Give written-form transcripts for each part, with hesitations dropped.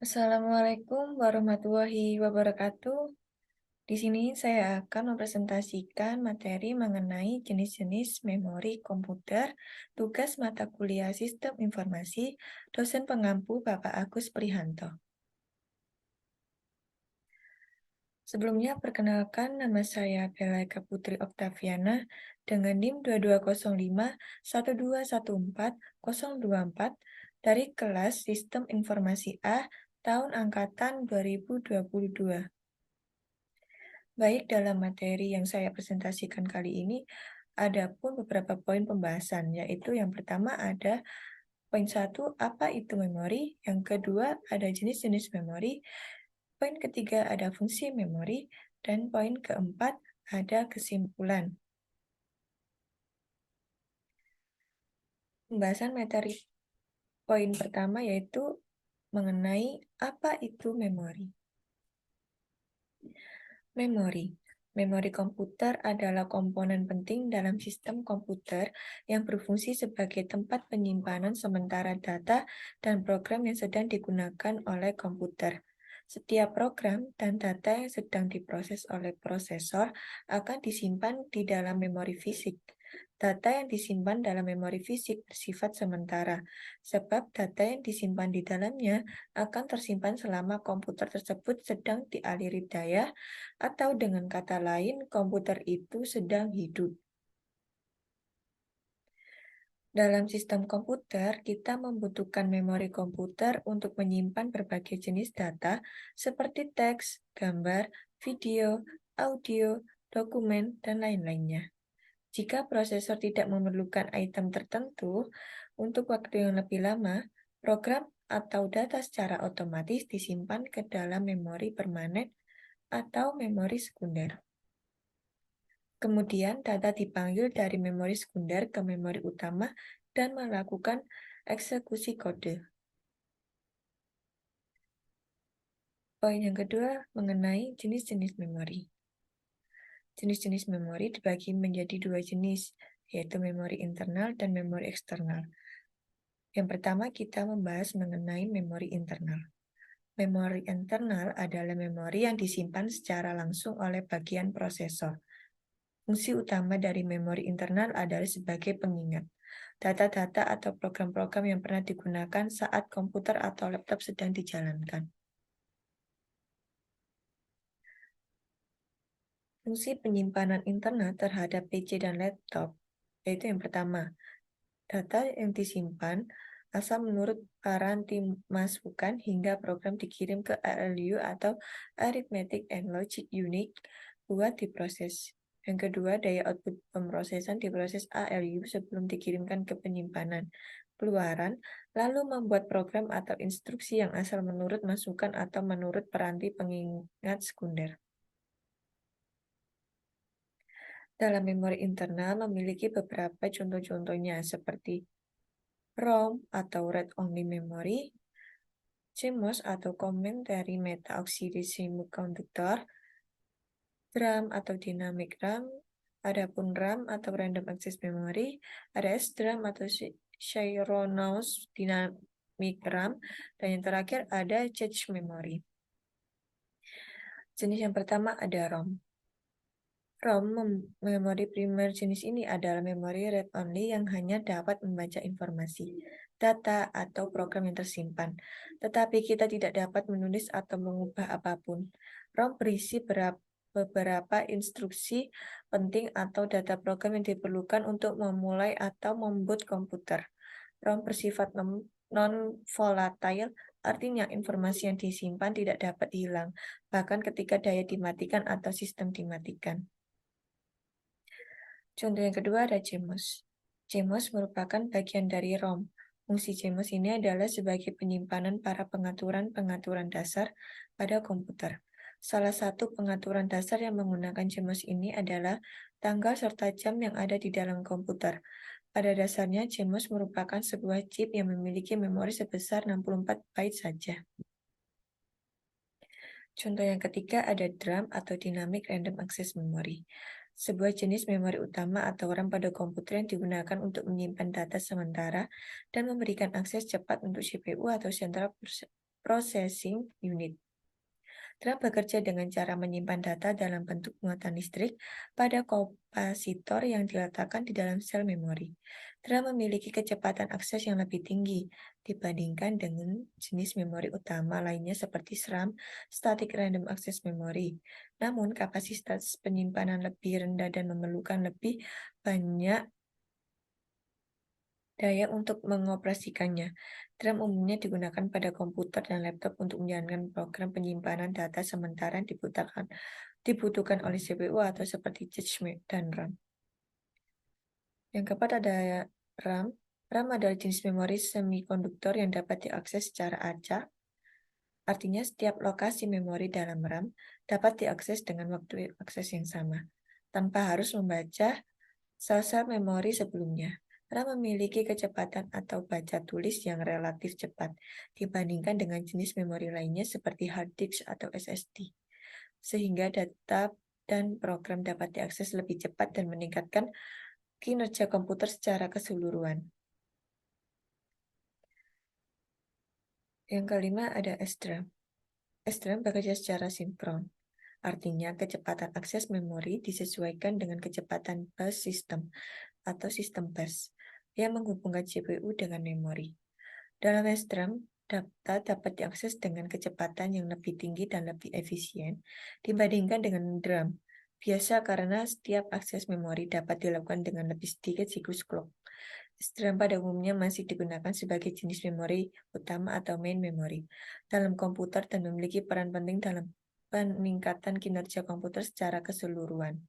Assalamualaikum warahmatullahi wabarakatuh. Di sini saya akan mempresentasikan materi mengenai jenis-jenis memori komputer, tugas mata kuliah Sistem Informasi, dosen pengampu Bapak Agus Prihanto. Sebelumnya, perkenalkan nama saya Belaika Putri Oktaviana dengan NIM 2205-1214024 dari kelas Sistem Informasi A tahun angkatan 2022. Baik, dalam materi yang saya presentasikan kali ini, ada pun beberapa poin pembahasan, yaitu yang pertama ada poin satu, apa itu memori? Yang kedua, ada jenis-jenis memori. Poin ketiga, ada fungsi memori. Dan poin keempat, ada kesimpulan. Pembahasan materi poin pertama yaitu mengenai apa itu memori. Memori. Memori komputer adalah komponen penting dalam sistem komputer yang berfungsi sebagai tempat penyimpanan sementara data dan program yang sedang digunakan oleh komputer. Setiap program dan data yang sedang diproses oleh prosesor akan disimpan di dalam memori fisik. Data yang disimpan dalam memori fisik bersifat sementara, sebab data yang disimpan di dalamnya akan tersimpan selama komputer tersebut sedang dialiri daya, atau dengan kata lain, komputer itu sedang hidup. Dalam sistem komputer, kita membutuhkan memori komputer untuk menyimpan berbagai jenis data seperti teks, gambar, video, audio, dokumen, dan lain-lainnya. Jika prosesor tidak memerlukan item tertentu untuk waktu yang lebih lama, program atau data secara otomatis disimpan ke dalam memori permanen atau memori sekunder. Kemudian data dipanggil dari memori sekunder ke memori utama dan melakukan eksekusi kode. Poin yang kedua mengenai jenis-jenis memori. Jenis-jenis memori dibagi menjadi dua jenis, yaitu memori internal dan memori eksternal. Yang pertama kita membahas mengenai memori internal. Memori internal adalah memori yang disimpan secara langsung oleh bagian prosesor. Fungsi utama dari memori internal adalah sebagai pengingat data-data atau program-program yang pernah digunakan saat komputer atau laptop sedang dijalankan. Fungsi penyimpanan internal terhadap PC dan laptop, yaitu yang pertama, data yang disimpan asal menurut paranti masukan hingga program dikirim ke ALU atau Arithmetic and Logic Unit buat diproses. Yang kedua, daya output pemrosesan diproses ALU sebelum dikirimkan ke penyimpanan keluaran, lalu membuat program atau instruksi yang asal menurut masukan atau menurut peranti pengingat sekunder. Dalam memori internal memiliki beberapa contoh-contohnya seperti ROM atau Read-Only Memory, CMOS atau Complementary Meta Auxiliary Semiconductor, DRAM atau Dynamic RAM, adapun RAM atau Random Access Memory, ada SDRAM atau Synchronous Dynamic RAM, dan yang terakhir ada Cache Memory. Jenis yang pertama ada ROM. ROM, memori primer jenis ini adalah memori read-only yang hanya dapat membaca informasi, data, atau program yang tersimpan. Tetapi kita tidak dapat menulis atau mengubah apapun. ROM berisi beberapa instruksi penting atau data program yang diperlukan untuk memulai atau memboot komputer. ROM bersifat non-volatile, artinya informasi yang disimpan tidak dapat hilang, bahkan ketika daya dimatikan atau sistem dimatikan. Contoh yang kedua ada CMOS. CMOS merupakan bagian dari ROM. Fungsi CMOS ini adalah sebagai penyimpanan para pengaturan-pengaturan dasar pada komputer. Salah satu pengaturan dasar yang menggunakan CMOS ini adalah tanggal serta jam yang ada di dalam komputer. Pada dasarnya, CMOS merupakan sebuah chip yang memiliki memori sebesar 64 byte saja. Contoh yang ketiga ada DRAM atau Dynamic Random Access Memory. Sebuah jenis memori utama atau RAM pada komputer yang digunakan untuk menyimpan data sementara dan memberikan akses cepat untuk CPU atau Central processing unit. DRAM bekerja dengan cara menyimpan data dalam bentuk muatan listrik pada kapasitor yang diletakkan di dalam sel memori. DRAM memiliki kecepatan akses yang lebih tinggi dibandingkan dengan jenis memori utama lainnya seperti SRAM, Static Random Access Memory. Namun, kapasitas penyimpanan lebih rendah dan memerlukan lebih banyak daya untuk mengoperasikannya. DRAM umumnya digunakan pada komputer dan laptop untuk menjalankan program penyimpanan data sementara dibutuhkan oleh CPU atau seperti cache dan RAM. Yang keempat ada RAM. RAM adalah jenis memori semikonduktor yang dapat diakses secara acak. Artinya setiap lokasi memori dalam RAM dapat diakses dengan waktu akses yang sama, tanpa harus membaca sel-sel memori sebelumnya. RAM memiliki kecepatan atau baca tulis yang relatif cepat dibandingkan dengan jenis memori lainnya seperti hard disk atau SSD, sehingga data dan program dapat diakses lebih cepat dan meningkatkan kinerja komputer secara keseluruhan. Yang kelima ada SRAM. SRAM bekerja secara sinkron. Artinya, kecepatan akses memori disesuaikan dengan kecepatan bus system atau sistem bus yang menghubungkan CPU dengan memori. Dalam SRAM, data dapat diakses dengan kecepatan yang lebih tinggi dan lebih efisien dibandingkan dengan DRAM. Biasa karena setiap akses memori dapat dilakukan dengan lebih sedikit siklus clock. SRAM pada umumnya masih digunakan sebagai jenis memori utama atau main memory dalam komputer dan memiliki peran penting dalam peningkatan kinerja komputer secara keseluruhan.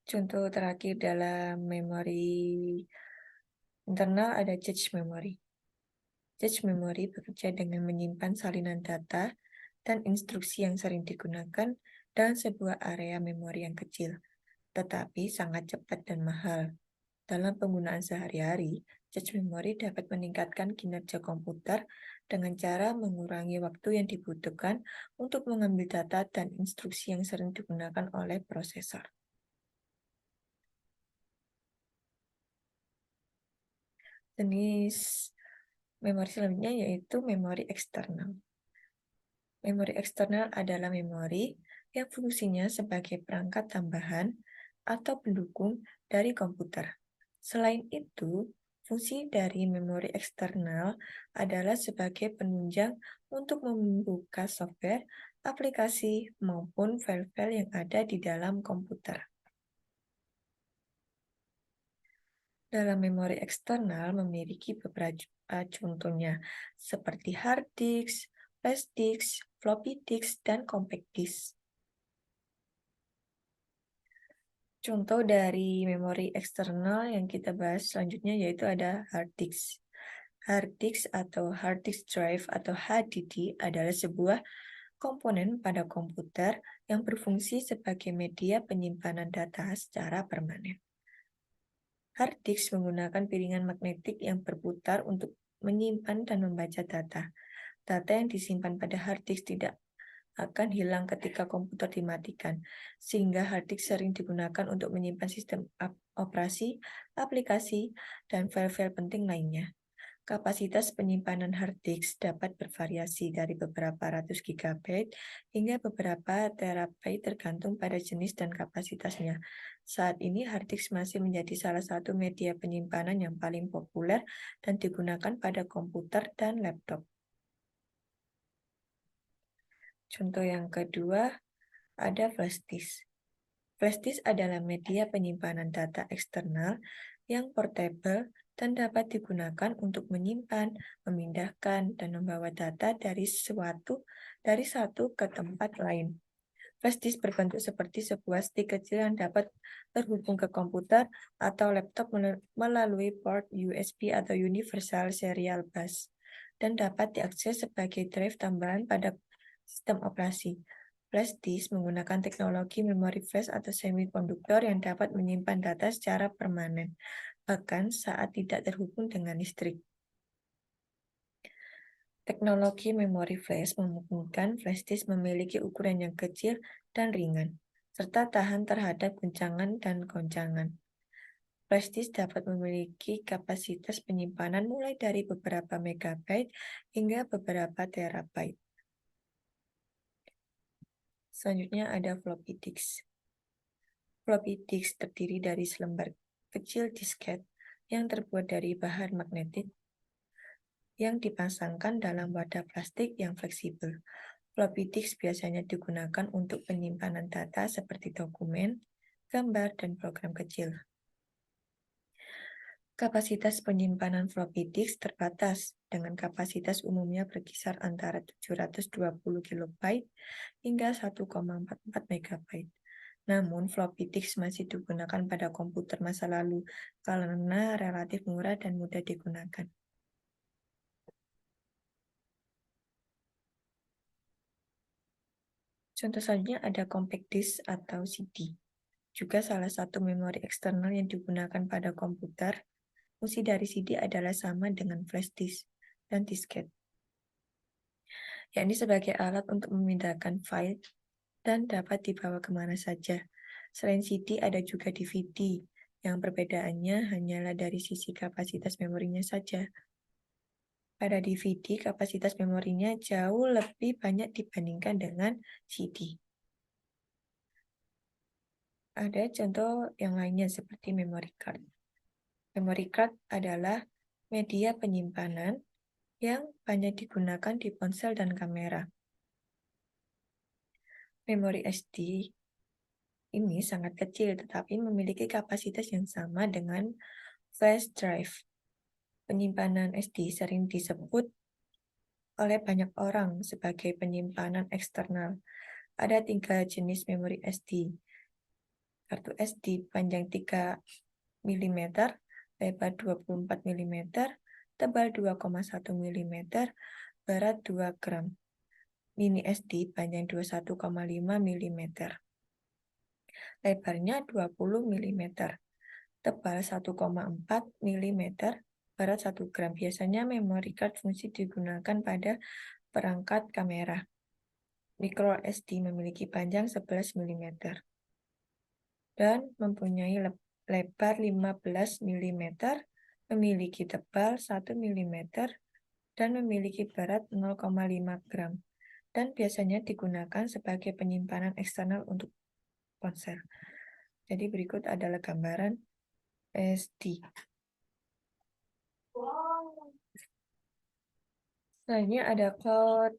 Contoh terakhir dalam memori internal ada cache memory. Cache memory bekerja dengan menyimpan salinan data dan instruksi yang sering digunakan dalam sebuah area memori yang kecil, tetapi sangat cepat dan mahal. Dalam penggunaan sehari-hari, cache memory dapat meningkatkan kinerja komputer dengan cara mengurangi waktu yang dibutuhkan untuk mengambil data dan instruksi yang sering digunakan oleh prosesor. Jenis memori selanjutnya yaitu memori eksternal. Memori eksternal adalah memori yang fungsinya sebagai perangkat tambahan atau pendukung dari komputer. Selain itu, fungsi dari memori eksternal adalah sebagai penunjang untuk membuka software, aplikasi, maupun file-file yang ada di dalam komputer. Dalam memori eksternal memiliki beberapa contohnya, seperti hard disk, flash disk, floppy disk, dan compact disk. Contoh dari memori eksternal yang kita bahas selanjutnya yaitu ada hard disk. Hard disk atau hard disk drive atau HDD adalah sebuah komponen pada komputer yang berfungsi sebagai media penyimpanan data secara permanen. Hard disk menggunakan piringan magnetik yang berputar untuk menyimpan dan membaca data. Data yang disimpan pada hard disk tidak akan hilang ketika komputer dimatikan, sehingga hard disk sering digunakan untuk menyimpan sistem operasi, aplikasi, dan file-file penting lainnya. Kapasitas penyimpanan hard disk dapat bervariasi dari beberapa ratus gigabyte hingga beberapa terabyte tergantung pada jenis dan kapasitasnya. Saat ini hard disk masih menjadi salah satu media penyimpanan yang paling populer dan digunakan pada komputer dan laptop. Contoh yang kedua ada flash disk. Flash disk adalah media penyimpanan data eksternal yang portable dan dapat digunakan untuk menyimpan, memindahkan, dan membawa data dari satu ke tempat lain. Flash disk berbentuk seperti sebuah stick kecil yang dapat terhubung ke komputer atau laptop melalui port USB atau Universal Serial Bus dan dapat diakses sebagai drive tambahan pada sistem operasi. Flash disk menggunakan teknologi memori flash atau semikonduktor yang dapat menyimpan data secara permanen, bahkan saat tidak terhubung dengan listrik. Teknologi memori flash memungkinkan flash disk memiliki ukuran yang kecil dan ringan, serta tahan terhadap guncangan dan goncangan. Flash disk dapat memiliki kapasitas penyimpanan mulai dari beberapa megabyte hingga beberapa terabyte. Selanjutnya ada floppy disk. Floppy disk terdiri dari selembar kecil disket yang terbuat dari bahan magnetik yang dipasangkan dalam wadah plastik yang fleksibel. Floppy disk biasanya digunakan untuk penyimpanan data seperti dokumen, gambar, dan program kecil. Kapasitas penyimpanan floppy disk terbatas, dengan kapasitas umumnya berkisar antara 720 KB hingga 1,44 MB. Namun, floppy disk masih digunakan pada komputer masa lalu karena relatif murah dan mudah digunakan. Contoh selanjutnya ada compact disk atau CD. Juga salah satu memori eksternal yang digunakan pada komputer. Fungsi dari CD adalah sama dengan flash disk dan disket, yakni sebagai alat untuk memindahkan file dan dapat dibawa kemana saja. Selain CD, ada juga DVD, yang perbedaannya hanyalah dari sisi kapasitas memorinya saja. Pada DVD, kapasitas memorinya jauh lebih banyak dibandingkan dengan CD. Ada contoh yang lainnya seperti memory card. Memory card adalah media penyimpanan yang banyak digunakan di ponsel dan kamera. Memori SD ini sangat kecil tetapi memiliki kapasitas yang sama dengan flash drive. Penyimpanan SD sering disebut oleh banyak orang sebagai penyimpanan eksternal. Ada 3 jenis memori SD. Kartu SD panjang 3 mm, lebar 24 mm, tebal 2,1 mm, berat 2 gram. Mini SD panjang 21,5 mm, lebarnya 20 mm, tebal 1,4 mm, berat 1 gram. Biasanya memory card fungsi digunakan pada perangkat kamera. Micro SD memiliki panjang 11 mm dan mempunyai lebar 15 mm, memiliki tebal 1 mm, dan memiliki berat 0,5 gram, dan biasanya digunakan sebagai penyimpanan eksternal untuk ponsel. Jadi berikut adalah gambaran SD. Selanjutnya ada cloud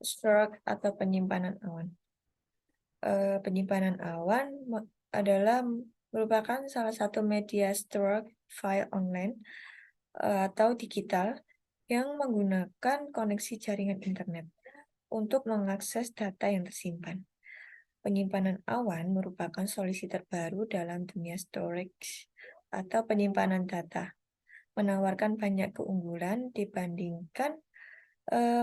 storage atau penyimpanan awan. Penyimpanan awan adalah merupakan salah satu media storage file online atau digital yang menggunakan koneksi jaringan internet untuk mengakses data yang tersimpan. Penyimpanan awan merupakan solusi terbaru dalam dunia storage atau penyimpanan data, menawarkan banyak keunggulan dibandingkan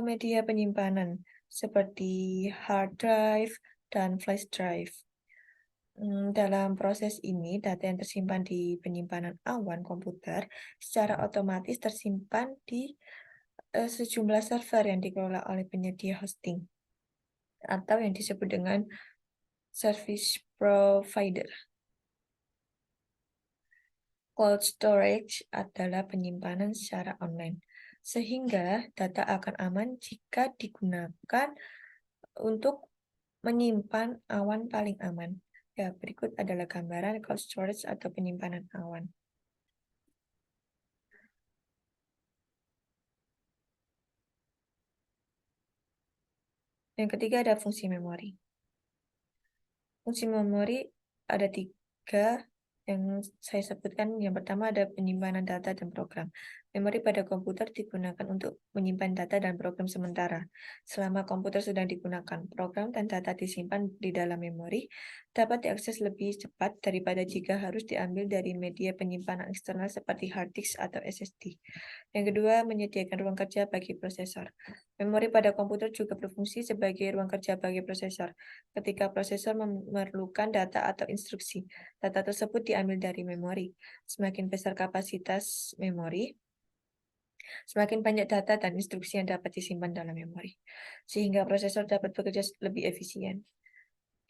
media penyimpanan seperti hard drive dan flash drive. Dalam proses ini, data yang tersimpan di penyimpanan awan komputer secara otomatis tersimpan di sejumlah server yang dikelola oleh penyedia hosting atau yang disebut dengan service provider. Cold storage adalah penyimpanan secara online, sehingga data akan aman jika digunakan untuk menyimpan awan paling aman. Ya, berikut adalah gambaran cold storage atau penyimpanan awan. Yang ketiga ada fungsi memori. Fungsi memori ada 3 yang saya sebutkan. Yang pertama ada penyimpanan data dan program. Memori pada komputer digunakan untuk menyimpan data dan program sementara. Selama komputer sedang digunakan, program dan data disimpan di dalam memori dapat diakses lebih cepat daripada jika harus diambil dari media penyimpanan eksternal seperti hard disk atau SSD. Yang kedua, menyediakan ruang kerja bagi prosesor. Memori pada komputer juga berfungsi sebagai ruang kerja bagi prosesor. Ketika prosesor memerlukan data atau instruksi, data tersebut diambil dari memori. Semakin besar kapasitas memori, semakin banyak data dan instruksi yang dapat disimpan dalam memori, sehingga prosesor dapat bekerja lebih efisien.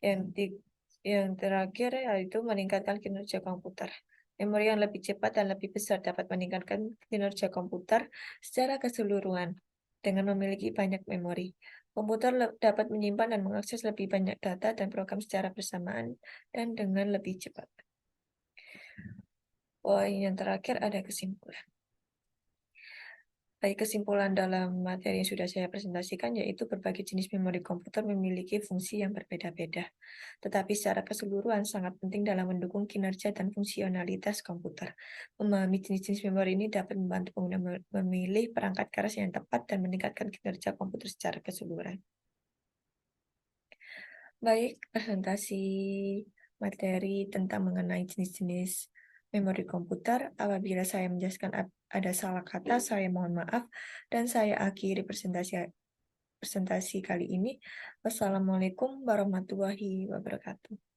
Yang terakhir yaitu meningkatkan kinerja komputer. Memori yang lebih cepat dan lebih besar dapat meningkatkan kinerja komputer secara keseluruhan. Dengan memiliki banyak memori, komputer dapat menyimpan dan mengakses lebih banyak data dan program secara bersamaan dan dengan lebih cepat. Poin yang terakhir ada kesimpulan. Baik, kesimpulan dalam materi yang sudah saya presentasikan yaitu berbagai jenis memori komputer memiliki fungsi yang berbeda-beda, tetapi secara keseluruhan sangat penting dalam mendukung kinerja dan fungsionalitas komputer. Memahami jenis-jenis memori ini dapat membantu pengguna memilih perangkat keras yang tepat dan meningkatkan kinerja komputer secara keseluruhan. Baik, presentasi materi tentang mengenai jenis-jenis memori komputer. Apabila saya menjelaskan ada salah kata, saya mohon maaf dan saya akhiri presentasi kali ini. Wassalamualaikum warahmatullahi wabarakatuh.